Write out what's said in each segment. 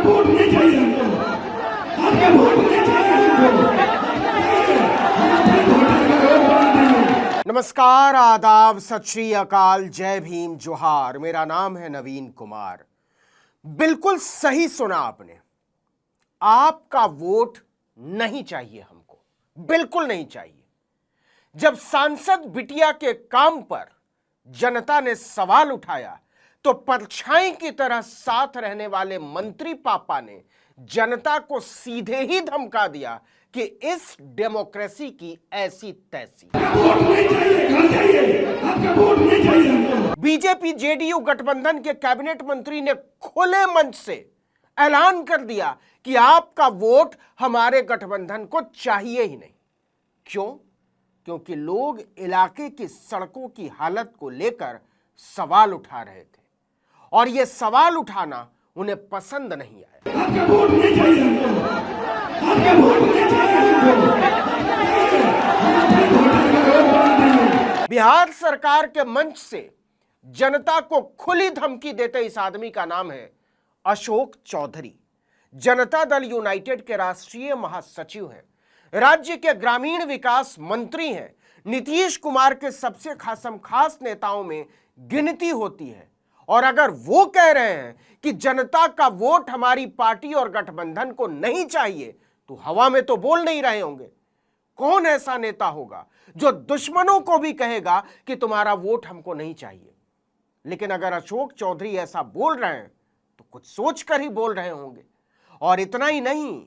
Vote नहीं चाहिए हमको, आपका वोट नहीं चाहिए हमको। नमस्कार, आदाब, सत श्री अकाल, जय भीम, जोहार। मेरा नाम है नवीन कुमार। बिल्कुल सही सुना आपने। आपका वोट नहीं चाहिए हमको, बिल्कुल नहीं चाहिए। जब सांसद बिटिया के काम पर जनता ने सवाल उठाया तो परछाई की तरह साथ रहने वाले मंत्री पापा ने जनता को सीधे ही धमका दिया कि इस डेमोक्रेसी की ऐसी तैसी। बीजेपी जेडीयू गठबंधन के कैबिनेट मंत्री ने खुले मंच से ऐलान कर दिया कि आपका वोट हमारे गठबंधन को चाहिए ही नहीं। क्यों? क्योंकि लोग इलाके की सड़कों की हालत को लेकर सवाल उठा रहे थे और यह सवाल उठाना उन्हें पसंद नहीं आया। आपका वोट नहीं चाहिए हमको, आपका वोट नहीं चाहिए हमको। बिहार सरकार के मंच से जनता को खुली धमकी देते इस आदमी का नाम है अशोक चौधरी। जनता दल यूनाइटेड के राष्ट्रीय महासचिव हैं, राज्य के ग्रामीण विकास मंत्री हैं, नीतीश कुमार के सबसे खास नेताओं में गिनती होती है। और अगर वो कह रहे हैं कि जनता का वोट हमारी पार्टी और गठबंधन को नहीं चाहिए तो हवा में तो बोल नहीं रहे होंगे। कौन ऐसा नेता होगा जो दुश्मनों को भी कहेगा कि तुम्हारा वोट हमको नहीं चाहिए? लेकिन अगर अशोक चौधरी ऐसा बोल रहे हैं तो कुछ सोचकर ही बोल रहे होंगे। और इतना ही नहीं,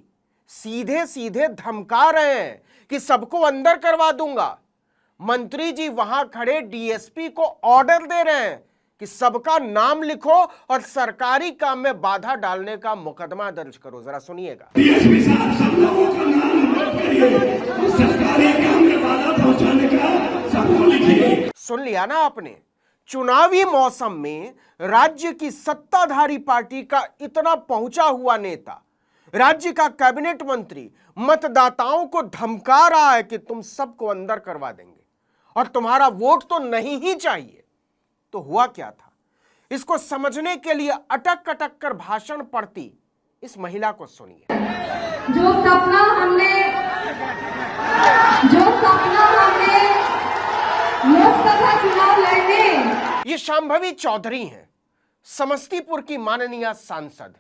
सीधे सीधे धमका रहे हैं कि सबको अंदर करवा दूंगा। मंत्री जी वहां खड़े डीएसपी को ऑर्डर दे रहे हैं कि सबका नाम लिखो और सरकारी काम में बाधा डालने का मुकदमा दर्ज करो। जरा सुनिएगा। डीएसपी साहब, सब लोगों का नाम नोट करिए और सरकारी काम में बाधा पहुंचाने का सबको लिखिए। सुन लिया ना आपने? चुनावी मौसम में राज्य की सत्ताधारी पार्टी का इतना पहुंचा हुआ नेता, राज्य का कैबिनेट मंत्री मतदाताओं को धमका रहा है कि तुम सबको अंदर करवा देंगे और तुम्हारा वोट तो नहीं ही चाहिए। तो हुआ क्या था? इसको समझने के लिए अटक अटक कर भाषण पढ़ती इस महिला को सुनिए। जो सपना हमने लोकसभा चुनाव लड़ने, ये शांभवी चौधरी हैं, समस्तीपुर की माननीय सांसद।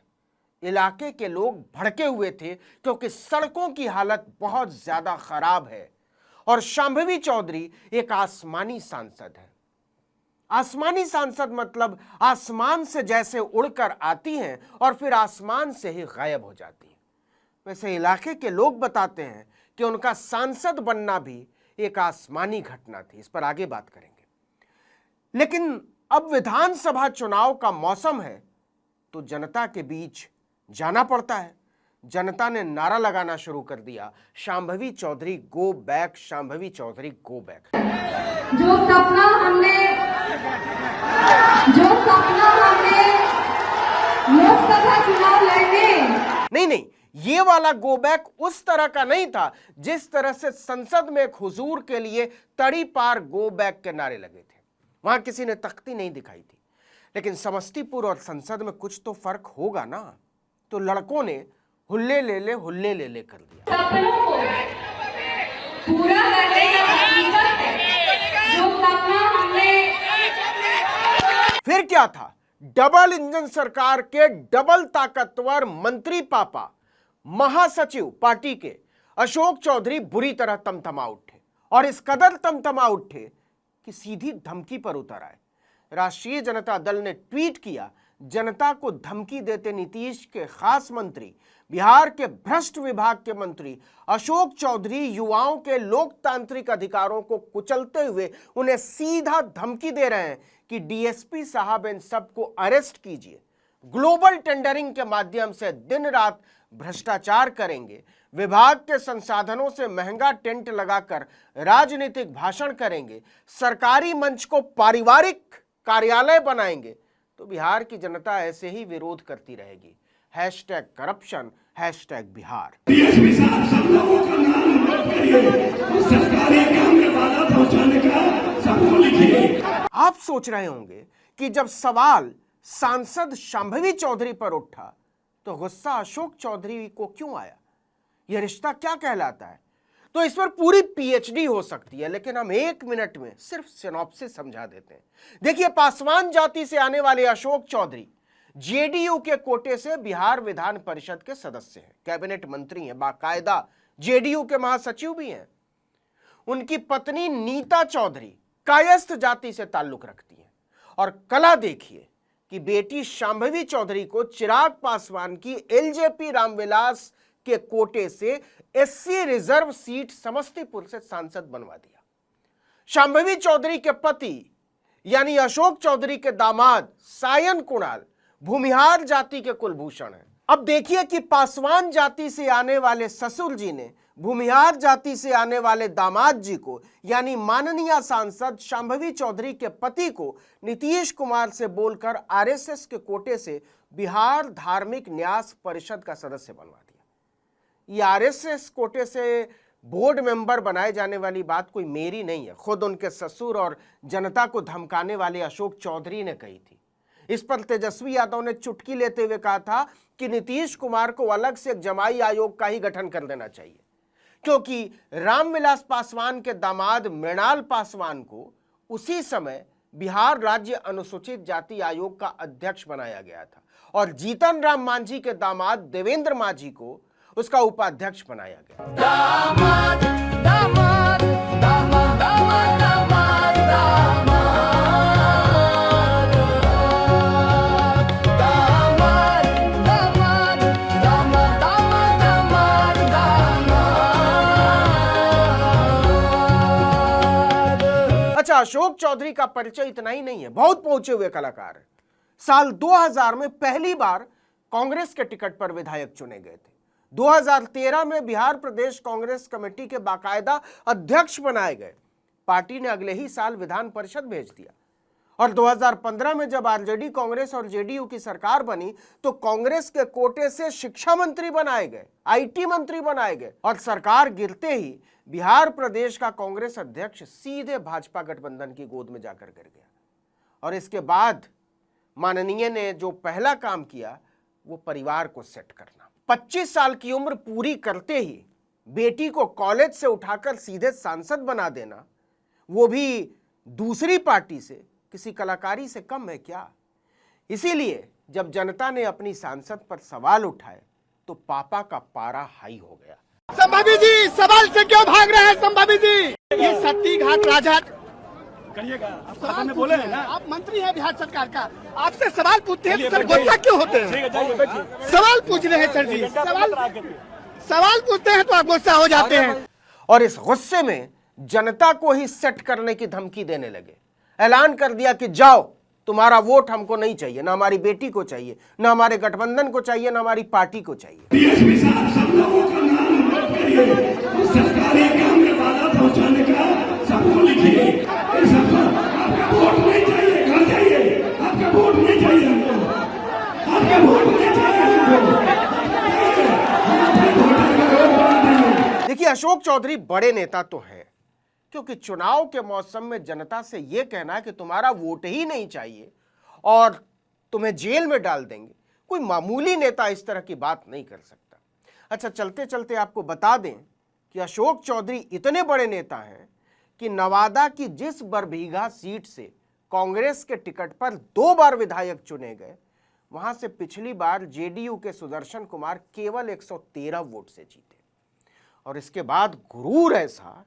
इलाके के लोग भड़के हुए थे क्योंकि सड़कों की हालत बहुत ज्यादा खराब है और शांभवी चौधरी एक आसमानी सांसद है। आसमानी सांसद मतलब आसमान से जैसे उड़कर आती हैं और फिर आसमान से ही गायब हो जाती हैं। वैसे इलाके के लोग बताते हैं कि उनका सांसद बनना भी एक आसमानी घटना थी। इस पर आगे बात करेंगे। लेकिन अब विधानसभा चुनाव का मौसम है तो जनता के बीच जाना पड़ता है। जनता ने नारा लगाना शुरू कर दिया, Shambhavi Chaudhary go back, Shambhavi Chaudhary go back. जो सपना हमने लोकसभा चुनाव लड़ने, नहीं, ये वाला गो बैक उस तरह का नहीं था जिस तरह से संसद में हुजूर के लिए तड़ी पार गो बैक के नारे लगे थे। वहां किसी ने तख्ती नहीं दिखाई थी। लेकिन समस्तीपुर और संसद में कुछ तो फर्क होगा ना। तो लड़कों ने हुल्ले ले ले कर दिया। सपनों को पूरा करने का हकीकत है। जो सपना हमने, फिर क्या था? डबल इंजन सरकार के डबल ताकतवर मंत्री पापा, महासचिव पार्टी के अशोक चौधरी बुरी तरह तमतमा उठे और इस कदर तमतमा उठे कि सीधी धमकी पर उतर आए। राष्ट्रीय जनता दल ने ट्वीट किया, जनता को धमकी देते नीतीश के खास मंत्री, बिहार के भ्रष्ट विभाग के मंत्री अशोक चौधरी युवाओं के लोकतांत्रिक अधिकारों को कुचलते हुए उन्हें सीधा धमकी दे रहे हैं कि डीएसपी साहब इन सबको अरेस्ट कीजिए, ग्लोबल टेंडरिंग के माध्यम से दिन रात भ्रष्टाचार करेंगे, विभाग के संसाधनों से महंगा टेंट लगाकर राजनीतिक भाषण करेंगे, सरकारी मंच को पारिवारिक कार्यालय बनाएंगे। तो बिहार की जनता ऐसे ही विरोध करती रहेगी। #करप्शन, #बिहार। डीएसपी साहब, सब लोगों का नाम नोट करिए और सरकारी काम में बाधा पहुंचाने का सबको लिखिए। आप सोच रहे होंगे कि जब सवाल सांसद शांभवी चौधरी पर उठा तो गुस्सा अशोक चौधरी को क्यों आया, यह रिश्ता क्या कहलाता है? तो इस पर पूरी पीएचडी हो सकती है, लेकिन हम 1 मिनट में सिर्फ सिनॉप्सिस समझा देते हैं। देखिए, पासवान जाति से आने वाले अशोक चौधरी जेडीयू के कोटे से बिहार विधान परिषद के सदस्य हैं, कैबिनेट मंत्री हैं, बाकायदा जेडीयू के महासचिव भी हैं। उनकी पत्नी नीता चौधरी कायस्थ जाति से ताल्लुक रखती है। और कला देखिए कि बेटी शांभवी चौधरी को चिराग पासवान की एलजेपी रामविलास के कोटे से एससी रिजर्व सीट समस्तीपुर से सांसद बनवा दिया। शांभवी चौधरी के पति यानी अशोक चौधरी के दामाद सायन कुणाल भूमिहार जाति के कुलभूषण हैं। अब देखिए कि पासवान जाति से आने वाले ससुर जी ने भूमिहार जाति से आने वाले दामाद जी को यानी माननीय सांसद शांभवी चौधरी के पति को नीतीश कुमार से बोलकर आरएसएस के कोटे से बिहार धार्मिक न्यास परिषद का सदस्य बनवा दिया। ये आरएसएस कोटे से बोर्ड मेंबर बनाए जाने वाली बात कोई मेरी नहीं है, खुद उनके ससुर और जनता को धमकाने वाले अशोक चौधरी ने कही थी। इस पर तेजस्वी यादव ने चुटकी लेते हुए कहा था कि नीतीश कुमार को अलग से एक जमाई आयोग का ही गठन कर देना चाहिए, क्योंकि रामविलास पासवान के दामाद मृणाल पासवान को उसी समय बिहार राज्य अनुसूचित जाति आयोग का अध्यक्ष बनाया गया था और जीतन राम मांझी के दामाद देवेंद्र मांझी को उसका उपाध्यक्ष बनाया गया। दामाद, दामाद, दामाद, दामाद, दामाद, अशोक चौधरी का परिचय इतना ही नहीं है, बहुत पहुंचे हुए कलाकार है। साल 2000 में पहली बार कांग्रेस के टिकट पर विधायक चुने गए थे। 2013 में बिहार प्रदेश कांग्रेस कमेटी के बाकायदा अध्यक्ष बनाए गए। पार्टी ने अगले ही साल विधान परिषद भेज दिया और 2015 में जब आरजेडी कांग्रेस और जेडीयू की सरकार बनी तो कांग्रेस के कोटे से शिक्षा मंत्री बनाए गए, आईटी मंत्री बनाए गए और सरकार गिरते ही बिहार प्रदेश का कांग्रेस अध्यक्ष सीधे भाजपा गठबंधन की गोद में जाकर गिर गया। और इसके बाद माननीय ने जो पहला काम किया वो परिवार को सेट करना। 25 साल की उम्र पूरी करते ही बेटी को कॉलेज से उठाकर सीधे सांसद बना देना, वो भी दूसरी पार्टी से, किसी कलाकारी से कम है क्या? इसीलिए जब जनता ने अपनी सांसद पर सवाल उठाए तो पापा का पारा हाई हो गया। संभावी जी, सवाल से क्यों भाग रहे हैं संभावी जी? ये सत्ती घाट राजा कहिएगा, आप सभा में बोले हैं ना, आप मंत्री हैं बिहार सरकार का, आपसे सवाल पूछते हैं तो सर गुस्सा क्यों होते हैं? सवाल पूछ रहे हैं सर जी, सवाल पूछते हैं तो आप गुस्सा हो जाते हैं। और इस गुस्से में जनता को ही सेट करने की धमकी देने लगे। ऐलान कर दिया कि जाओ, तुम्हारा वोट हमको नहीं चाहिए, ना हमारी बेटी को चाहिए, ना हमारे गठबंधन को चाहिए, ना हमारी पार्टी को चाहिए। डीएसपी साहब, सब लोगों का नाम नोट करिए, सरकारी काम में बाधा पहुंचाने का सबको लिखिए। आपका वोट नहीं चाहिए, घर जाइए, आपका वोट नहीं चाहिए हमको, आपका वोट नहीं चाहिए हमको। देखिए, अशोक चौधरी बड़े नेता तो है, क्योंकि चुनाव के मौसम में जनता से यह कहना कि तुम्हारा वोट ही नहीं चाहिए और तुम्हें जेल में डाल देंगे, कोई मामूली नेता इस तरह की बात नहीं कर सकता। अच्छा, चलते चलते आपको बता दें कि अशोक चौधरी इतने बड़े नेता हैं कि नवादा की जिस बरबीघा सीट से कांग्रेस के टिकट पर 2 बार विधायक चुने गए, वहां से पिछली बार जेडीयू के सुदर्शन कुमार केवल 113 वोट से जीते। और इसके बाद गुरूर ऐसा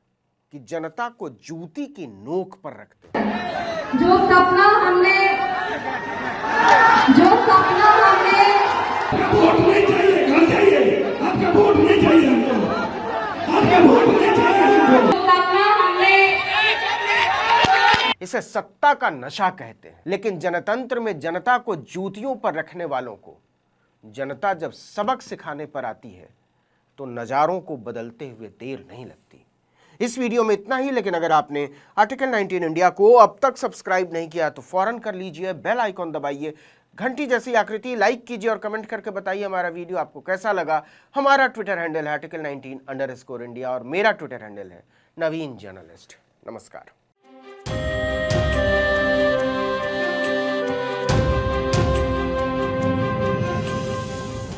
कि जनता को जूती की नोक पर रखते। जो सपना हमने वोट नहीं चाहिए, घर जाइए, आपका वोट नहीं चाहिए हमको, आपका वोट नहीं चाहिए हमको। इसे सत्ता का नशा कहते हैं, लेकिन जनतंत्र में जनता को जूतियों पर रखने वालों को जनता जब सबक सिखाने पर आती है तो नजारों को बदलते हुए देर नहीं लगती। इस वीडियो में इतना ही, लेकिन अगर आपने आर्टिकल 19 इंडिया को अब तक सब्सक्राइब नहीं किया तो फौरन कर लीजिए, बेल आइकॉन दबाइए, घंटी जैसी आकृति लाइक कीजिए और कमेंट करके बताइए हमारा वीडियो आपको कैसा लगा। हमारा ट्विटर हैंडल है article19_India और मेरा ट्विटर हैंडल है नवीन जर्नलिस्ट। नमस्कार।